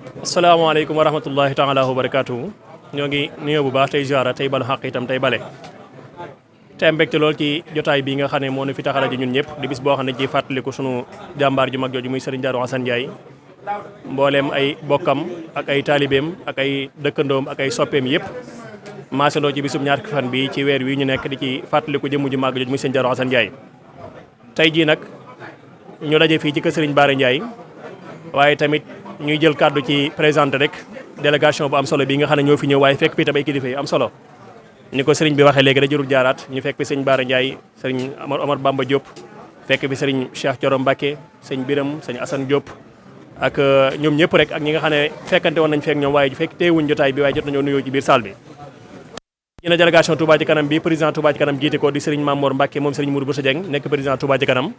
asalaamaaleykum wa rahmatullahi taala wa barakaatuhu ñoo ngi nuyoo bu baax tey ziara tey balu xaq itam tey bale te mbégte lool ci jotaay bi nga xam ne moo nu fi taxala ji ñun ñëpp di bis boo xam ne ci fàttaliku sunu jàmbaar ju mag jooju muy Serigne Darou Assane Ndiaye mbooleem ay bokkam ak ay taalibeem ak ay dëkkandoom ak ay soppeem yëpp maasandoo ci bisub ñaar fan bi ci weer wi ñu nekk di ci fàttaliku jëmm ju mag jooju muy Serigne Darou Assane Ndiaye tey jii nag ñu daje fii ci kër Serigne Bara Ndiaye waaye tamit ñuy jël kàddu ci présenté rek délégation bu am solo bi nga xam ne ñoo fi ñëw waaye fekk fi tam ay kilifa yu am solo ni ko sëriñ bi waxee léegi da jërul jaaraat ñu fekk fi sëñ Bara Ndiaye sëriñ Omar Bamba Diop fekk fi sëriñ Cheikh Thioro Mbacké sëñ Biram sëñ Assane Diop ak ñoom ñëpp rek ak ñi nga xam ne fekkante woon nañ fekk ñoom waaye fekk teewuñ jotaay bi waaye jot nañoo nuyoo ci biir salle bi ñu ne délégation Touba ci kanam bi président Touba ci kanam jiite ko di sëriñ Mamour Mbacké moom sëriñ Mourou Boussa Dieng nekk président Touba ci kanam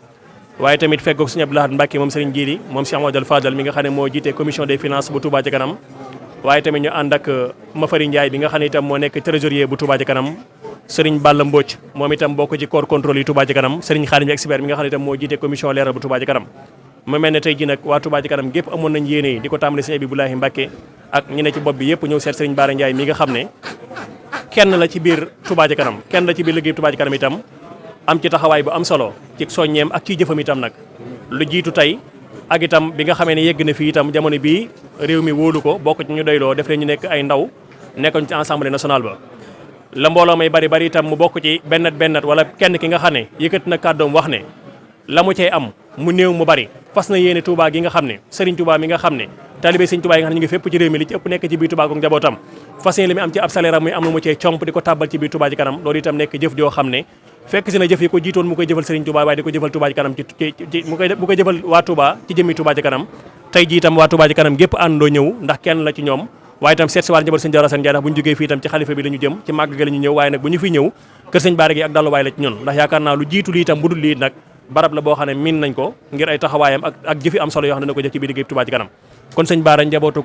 waaye tamit fekk ko sëñ Abdou Lahad Mbacké moom sëriñ Djili moom Cheikh Amadou Fadal mi nga xam ne moo jiite commission des finances bu Touba ci kanam waaye tamit ñu ànd ak Mafari Ndiaye bi nga xam ne itam moo nekk trésorier bu Touba ci kanam sëriñ Balla Mbodj moom itam bokk ci corps contrôle yi Touba ci kanam sëriñ Khadim expert mi nga xam ne itam moo jiite commission leeral bu Touba ci kanam mu mel ne tey ji nag waa Touba ci kanam gépp amoon nañ yéene yi di ko tàmbali sëñ Abibulahi Mbacké ak ñi ne ci bopp bi yëpp ñëw seet sëriñ Bara Ndiaye mi nga xam ne kenn la ci biir Touba ci kanam kenn la ci biir liggéey Touba ci kanam itam am ci taxawaay bu am solo ci soññeem ak ciy jëfam itam nag lu jiitu tey ak itam bi nga xamee ne yegg na fii itam jamono bii réew mi wóolu ko bokk ci ñu doyloo def leen ñu nekk ay ndaw nekkoon ci assemblée nationale ba la mbooloo may bari bari itam mu bokk ci bennat wala kenn ki nga xam ne yëkkati na kàddoom wax ne la mu cay am mu néew mu bari fas na yéene Touba gi nga xam ne Serigne Touba mi nga xam ne talibé Serigne Touba yi nga xam ne ñu ngi fépp ci réew mi li ci ëpp nekk ci biir Touba ak njabootam fas yéene li mu am ci ab salaire am muy am lu mu cee comp di ko tàbbal ci biir Touba ci kanam loolu itam nekk jëf joo xam ne fekk si na jëf yi ko jiitoon mu koy jëfal Serigne Touba waaye di ko jëfal Touba ci kanam mu koy jëfal waa Touba ci jëmmi Touba ci kanam tey ji itam waa Touba ci kanam gépp àndoo ñëw ndax kenn la ci ñoom waaye itam seet si wàll njaboot Serigne Darou Assane Ndiaye ndax bu ñu jógee fii itam ci xalifa bi la ñu jëm ci màgg ga la ñu ñëw waaye nag bu ñu fi ñëw kër Serigne Bara gi ak dalluwaay la ci ñun ndax yaakaar naa lu jiitu lii itam bu dul lii nag barab la boo xam ne miin nañ ko ngir ay taxawaayam ak jëfi am solo yoo xam ne dana ko jëf ci biir liggéey Touba ci kanam kon Serigne Bara njabootu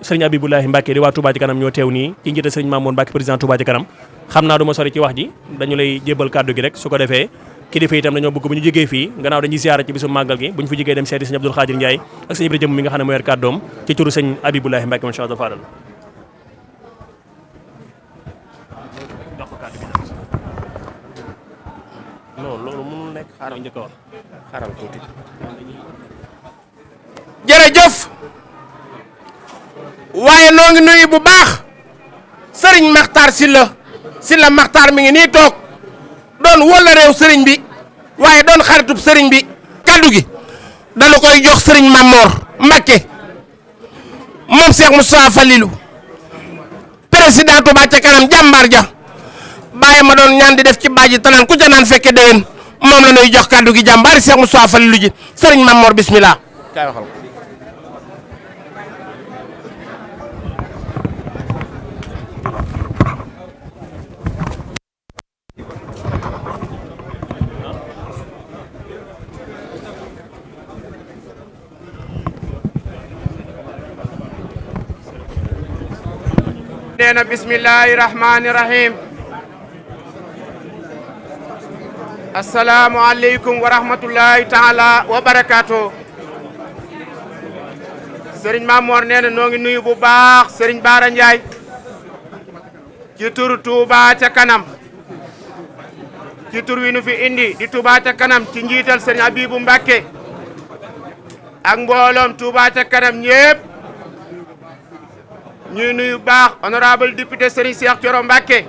Serigne Abibulahi Mbacké di waa Touba ci kanam ñoo teew nii ci njiital Serigne Mamour Mbacké président Touba ci kanam xam naa du ma sori ci wax ji dañu lay jébal kàddu gi rek su ko defee kilifa itam dañoo bëgg bu ñu jógee fii gannaaw dañuy ziyaara ci bisu màggal gi bu ñu fi jógee dem seeti sëñ Abdoul Khadir Ndiaye ak sëñ Ibrahima jëm mi nga xam ne moo yor kàddoom ci turu sëñ Abibulahi Mbacké man Allah Fadal non loolu mënul nekk xaaral njëkk a wax xaaral tuuti jërëjëf waaye noo ngi nuyu bu baax sëriñ Makhtar Sylla Makhtar mi ngi nii toog doon wala réew sëriñ bi waaye doon xaritub sëriñ bi kaddu gi dana koy jox sëriñ Mamor Mbacké moom Cheikh Moustapha Falilou président Touba ca kanam jàmbaar ja bàyyi ma doon ñaan di def ci baaji tanaan ku ca naan fekke déwén moom la ñuy jox kaddu gi jàmbaari Cheikh Moustapha Falilou ji sëriñ Mamor bismillah kaay waxal ko neena bismillahi rahmani rahim assalaamu aleykum wa rahmatullahi taala wa barakaatu sëriñ Mamor nee na noo ngi nuyu bu baax sëriñ Bara Ndiaye ci turu Touba ca kanam ci tur wi nu fi indi di Touba ca kanam ci njiital sëriñ Abibou Mbacké ak mbooloom Touba ca kanam ñépp ñuy nuyu baax honorable député Serigne Cheikh Thioro Mbacké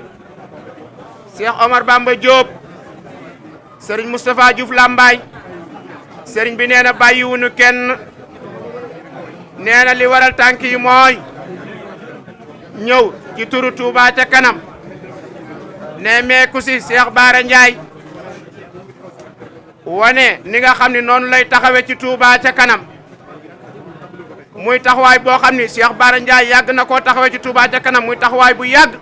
Cheikh Omar Bamba Diop Serigne Moustapha Diouf Lambaye Serigne bi nee na bàyyiwunu kenn nee na li waral tànk yi mooy ñëw ci turu Touba ca kanam ne meeku si Cheikh Bara Ndiaye wane ni nga xam ne noonu lay taxawe ci Touba ca kanam muy taxawaay boo xam ni Cheikh Bara Ndiaye yàgg na koo taxawee ci Touba ca kanam muy taxawaay bu yàgg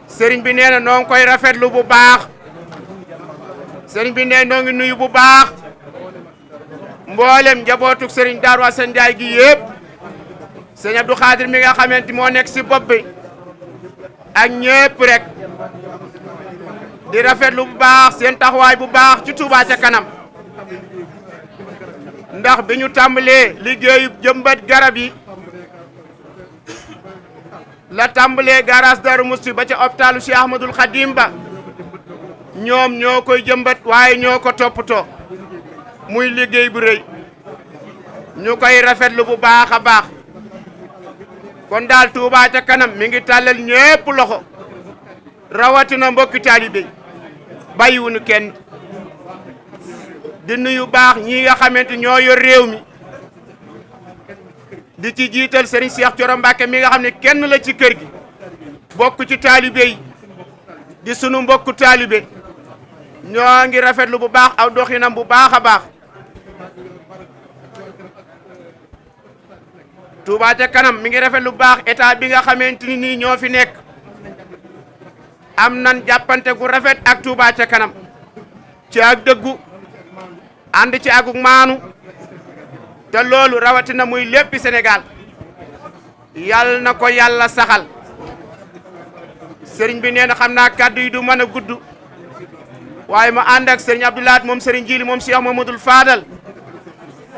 sëriñ bi nee na noo ngi koy rafetlu bu baax sëriñ bi nee noo ngi nuyu bu baax mboolem njabootuk sëriñ Darou Assane Ndiaye gi yëpp sëriñ Abdou Khadir mi nga xamante moo nekk si bopp bi ak ñëpp rek di rafetlu bu baax seen taxawaay bu baax ci Touba ca kanam ndax bi ñu tàmbalee liggéeyu jëmbat garab yi la tàmbalee garage Darou Mouhty ba ca hôpitalu Cheikh Ahmadoul Khadim ba ñoom ñoo koy jëmbat waaye ñoo ko toppatoo muy liggéey bu rëy ñu koy rafetlu bu baax a baax kon daal Touba ca kanam mi ngi tàllal ñépp loxo rawatina mbokki taalibe bàyyiwuñu kenn di nuyu baax ñi nga xamante ñoo yor réew mi di ci jiital Serigne Cheikh Thioro Mbacké mi nga xam ne kenn la ci kër gi bokk ci taalibe yi di sunu mbokku taalibe ñoo ngi rafetlu bu baax aw doxinam bu baax a baax Touba ca kanam mi ngi rafetlu bu baax état bi nga xamante ni nii ñoo fi nekk am nan jàppante gu rafet ak Touba ca kanam ci ak dëggu ànd ci akuk maanu te loolu rawatina muy léppi Sénégal yàlla na ko yàlla saxal sëriñ bi nee na xam naa kàddu yi du mën a gudd waaye ma ànd ak sëriñ Abdoulaat moom sëriñ Jili moom Cheikh Mamadou Fadal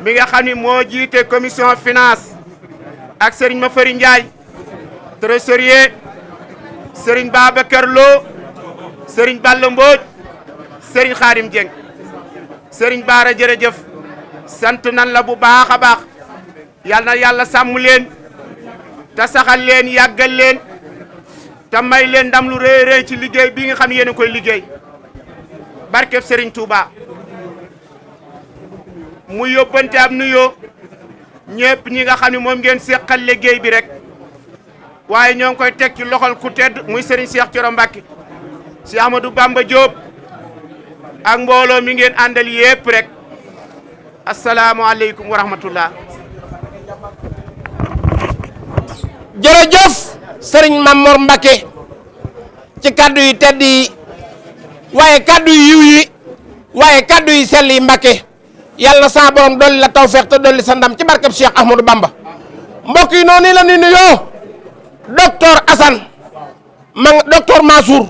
mi nga xam ni moo jiite commission finance ak sëriñ Mafari Ndiaye trésorier sëriñ Babacar Lo sëriñ Balla Mbodj sëriñ Khadim Dieng sëriñ Baara jërëjëf sant nan la bu baax a baax yal na yàlla sàmm leen te saxal leen yàggal leen te may leen ndam lu rëy rëy ci liggéey bi nga xam ne yéen a koy liggéey barkeb Serigne Touba mu yóbbante ab nuyoo ñëpp ñi nga xam ne moom ngeen seqal liggéey bi rek waaye ñoo ngi koy teg ci loxol ku tedd muy Serigne Cheikh Thioro Mbacké Cheikh Amadou Bamba Diop ak mbooloo mi ngeen àndal yépp rek asalaamualeykum wa rahmatullah. jërëjëf Serigne Mamor Mbacké ci kaddu yi tedd yi waaye kaddu yi yiw yi waaye kaddu yi sell yi Mbacké yàlla sa borom dolli la tawfeex te dolli sa ndam ci barkeb Cheikh Ahmadou Bamba mbokk yi noonu la ni nuyoo docteur Assane docteur Mansour